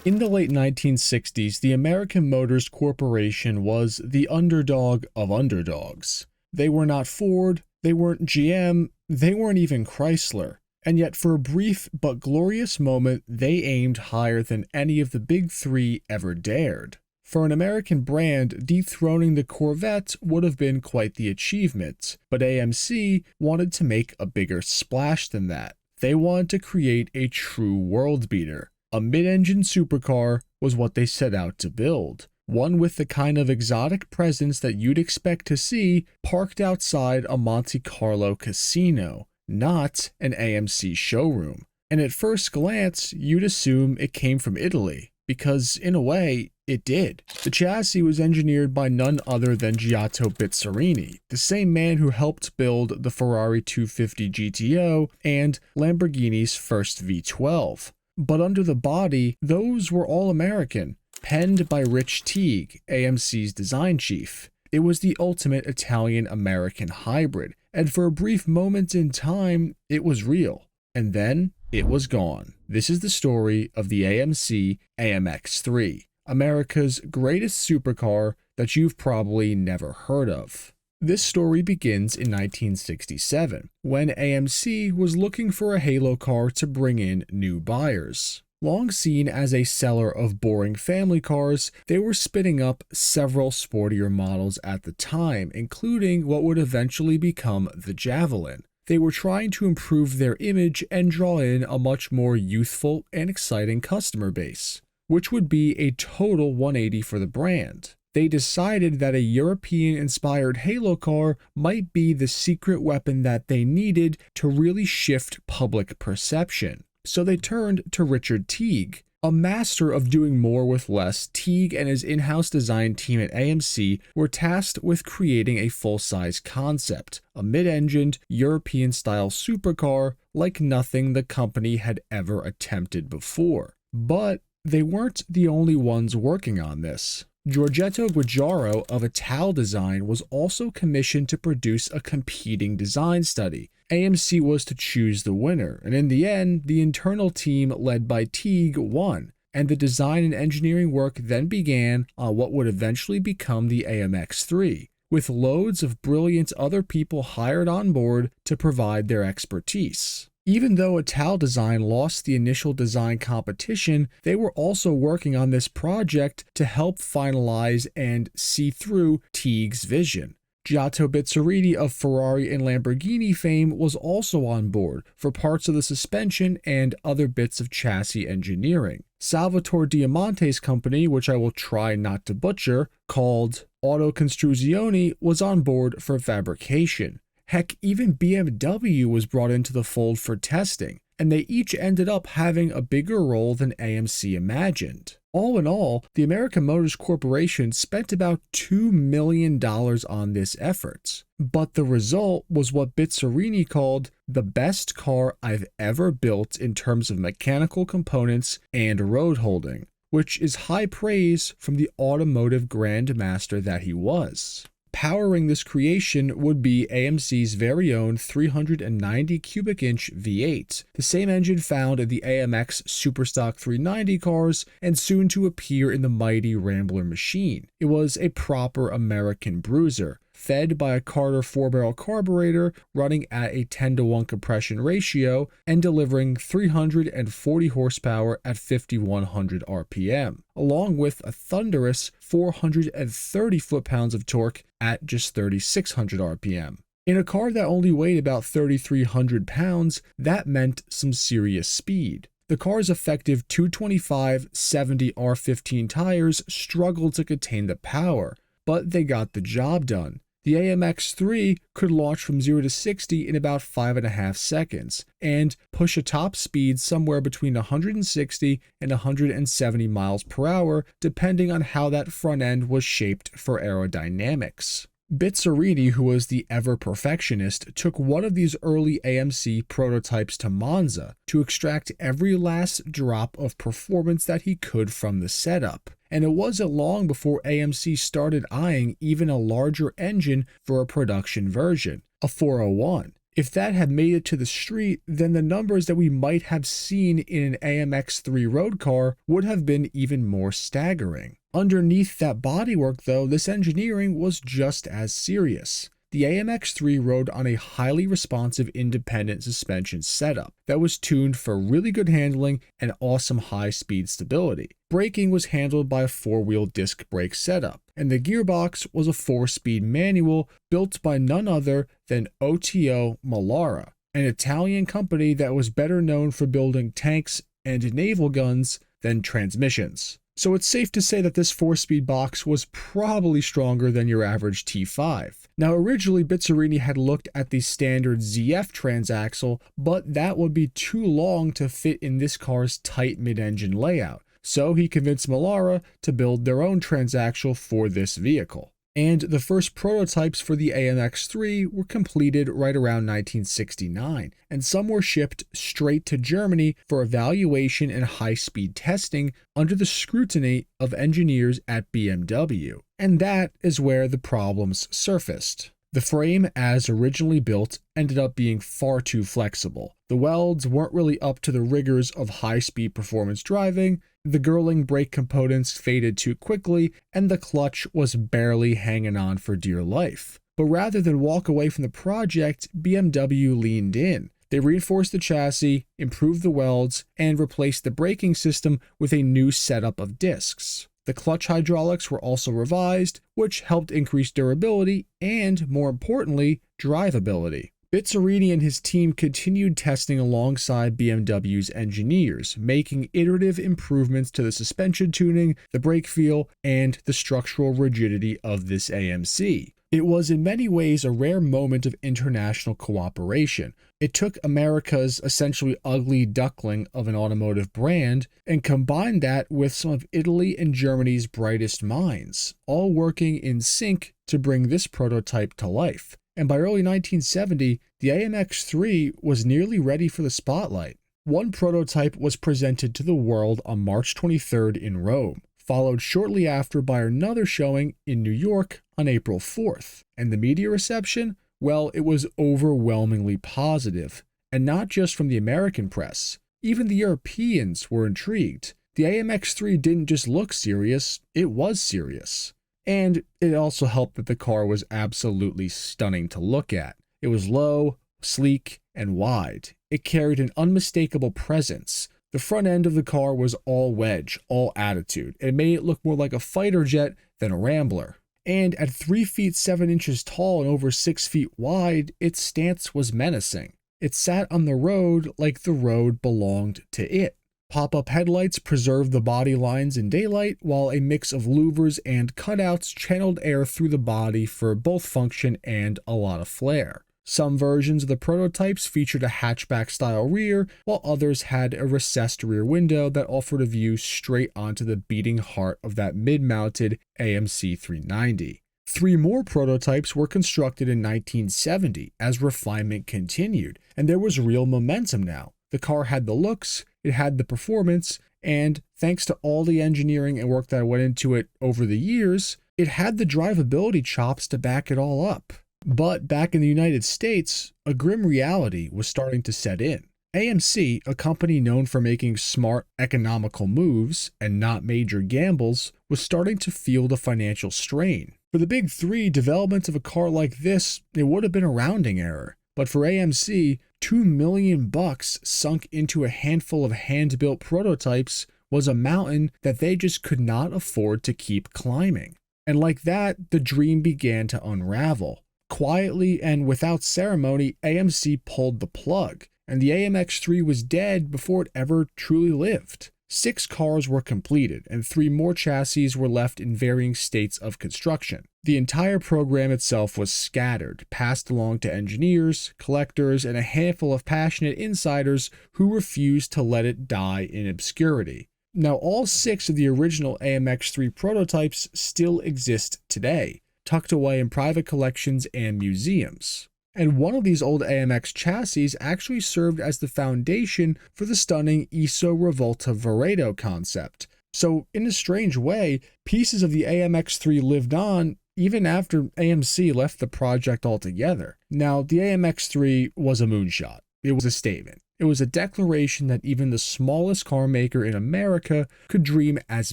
In the late 1960s, the American Motors Corporation was the underdog of underdogs. They were not Ford, they weren't GM, they weren't even Chrysler. And yet for a brief but glorious moment, they aimed higher than any of the big three ever dared. For an American brand, dethroning the Corvette would have been quite the achievement, but AMC wanted to make a bigger splash than that. They wanted to create a true world beater. A mid-engine supercar was what they set out to build, one with the kind of exotic presence that you'd expect to see parked outside a Monte Carlo casino, not an AMC showroom. And at first glance, you'd assume it came from Italy, because in a way, it did. The chassis was engineered by none other than Giotto Bizzarini, the same man who helped build the Ferrari 250 GTO and Lamborghini's first V12. But under the body, those were all American, penned by Rich Teague, AMC's design chief. It was the ultimate Italian-American hybrid, and for a brief moment in time, it was real. And then, it was gone. This is the story of the AMC AMX3, America's greatest supercar that you've probably never heard of. This story begins in 1967, when AMC was looking for a halo car to bring in new buyers. Long seen as a seller of boring family cars, they were spinning up several sportier models at the time, including what would eventually become the Javelin. They were trying to improve their image and draw in a much more youthful and exciting customer base, which would be a total 180 for the brand. They decided that a European-inspired halo car might be the secret weapon that they needed to really shift public perception. So they turned to Richard Teague. A master of doing more with less, Teague and his in-house design team at AMC were tasked with creating a full-size concept, a mid-engined, European-style supercar like nothing the company had ever attempted before. But they weren't the only ones working on this. Giorgetto Guajaro of Ital Design was also commissioned to produce a competing design study. AMC was to choose the winner, and in the end, the internal team led by Teague won, and the design and engineering work then began on what would eventually become the AMX3, with loads of brilliant other people hired on board to provide their expertise. Even though Ital Design lost the initial design competition, they were also working on this project to help finalize and see through Teague's vision. Giotto Bizzarini of Ferrari and Lamborghini fame was also on board for parts of the suspension and other bits of chassis engineering. Salvatore Diamante's company, which I will try not to butcher, called Auto Costruzioni, was on board for fabrication. Heck, even BMW was brought into the fold for testing, and they each ended up having a bigger role than AMC imagined. All in all, the American Motors Corporation spent about $2 million on this effort, but the result was what Bizzarini called the best car I've ever built in terms of mechanical components and road holding, which is high praise from the automotive grandmaster that he was. Powering this creation would be AMC's very own 390 cubic inch V8, the same engine found in the AMX Superstock 390 cars and soon to appear in the mighty Rambler machine. It was a proper American bruiser, fed by a Carter 4-barrel carburetor running at a 10-to-1 compression ratio and delivering 340 horsepower at 5,100 RPM, along with a thunderous 430 foot-pounds of torque at just 3,600 RPM. In a car that only weighed about 3,300 pounds, that meant some serious speed. The car's effective 225/70 R15 tires struggled to contain the power, but they got the job done. The AMX3 could launch from 0 to 60 in about 5.5 seconds and push a top speed somewhere between 160 and 170 miles per hour, depending on how that front end was shaped for aerodynamics. Bizzarini, who was the ever-perfectionist, took one of these early AMC prototypes to Monza to extract every last drop of performance that he could from the setup. And it wasn't long before AMC started eyeing even a larger engine for a production version, a 401. If that had made it to the street, then the numbers that we might have seen in an AMX3 road car would have been even more staggering. Underneath that bodywork though, this engineering was just as serious. The AMX3 rode on a highly responsive independent suspension setup that was tuned for really good handling and awesome high-speed stability. Braking was handled by a 4-wheel disc brake setup, and the gearbox was a 4-speed manual built by none other than OTO Melara, an Italian company that was better known for building tanks and naval guns than transmissions. So it's safe to say that this 4-speed box was probably stronger than your average T5. Now originally Bizzarini had looked at the standard ZF transaxle, but that would be too long to fit in this car's tight mid-engine layout. So he convinced Melara to build their own transaxle for this vehicle. And the first prototypes for the AMX3 were completed right around 1969, and some were shipped straight to Germany for evaluation and high-speed testing under the scrutiny of engineers at BMW. And that is where the problems surfaced. The frame, as originally built, ended up being far too flexible. The welds weren't really up to the rigors of high-speed performance driving, the Girling brake components faded too quickly, and the clutch was barely hanging on for dear life. But rather than walk away from the project, BMW leaned in. They reinforced the chassis, improved the welds, and replaced the braking system with a new setup of discs. The clutch hydraulics were also revised, which helped increase durability and, more importantly, drivability. Bizzarini and his team continued testing alongside BMW's engineers, making iterative improvements to the suspension tuning, the brake feel, and the structural rigidity of this AMC. It was in many ways a rare moment of international cooperation. It took America's essentially ugly duckling of an automotive brand and combined that with some of Italy and Germany's brightest minds, all working in sync to bring this prototype to life. And by early 1970, the AMX3 was nearly ready for the spotlight. One prototype was presented to the world on March 23rd in Rome, followed shortly after by another showing in New York on April 4th. And the media reception? Well, it was overwhelmingly positive, and not just from the American press. Even the Europeans were intrigued. The AMX3 didn't just look serious, it was serious. And it also helped that the car was absolutely stunning to look at. It was low, sleek, and wide. It carried an unmistakable presence. The front end of the car was all wedge, all attitude. It made it look more like a fighter jet than a Rambler. And at 3 feet 7 inches tall and over 6 feet wide, its stance was menacing. It sat on the road like the road belonged to it. Pop-up headlights preserved the body lines in daylight, while a mix of louvers and cutouts channeled air through the body for both function and a lot of flair. Some versions of the prototypes featured a hatchback-style rear, while others had a recessed rear window that offered a view straight onto the beating heart of that mid-mounted AMC 390. 3 more prototypes were constructed in 1970 as refinement continued, and there was real momentum now. The car had the looks, it had the performance, and thanks to all the engineering and work that went into it over the years, it had the drivability chops to back it all up. But back in the United States, a grim reality was starting to set in. AMC, a company known for making smart, economical moves and not major gambles, was starting to feel the financial strain. For the big three, development of a car like this, it would have been a rounding error. But for AMC, $2 million sunk into a handful of hand-built prototypes was a mountain that they just could not afford to keep climbing. And like that, the dream began to unravel. Quietly and without ceremony, AMC pulled the plug, and the AMX3 was dead before it ever truly lived. 6 cars were completed, and 3 more chassis were left in varying states of construction. The entire program itself was scattered, passed along to engineers, collectors, and a handful of passionate insiders who refused to let it die in obscurity. Now, all 6 of the original AMX3 prototypes still exist today, tucked away in private collections and museums. And one of these old AMX chassis actually served as the foundation for the stunning Iso Revolta Veredo concept. So in a strange way, pieces of the AMX3 lived on even after AMC left the project altogether. Now, the AMX3 was a moonshot. It was a statement. It was a declaration that even the smallest car maker in America could dream as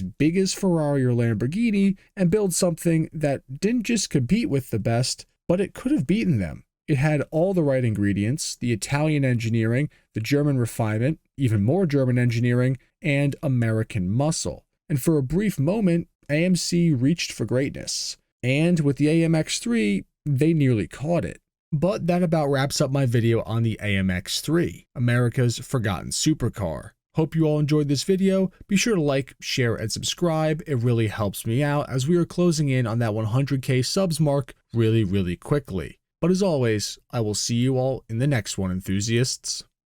big as Ferrari or Lamborghini and build something that didn't just compete with the best, but it could have beaten them. It had all the right ingredients: the Italian engineering, the German refinement, even more German engineering, and American muscle. And for a brief moment, AMC reached for greatness. And with the AMX3, they nearly caught it. But that about wraps up my video on the AMX3, America's forgotten supercar. Hope you all enjoyed this video. Be sure to like, share, and subscribe. It really helps me out as we are closing in on that 100K subs mark really quickly. But as always, I will see you all in the next one, enthusiasts.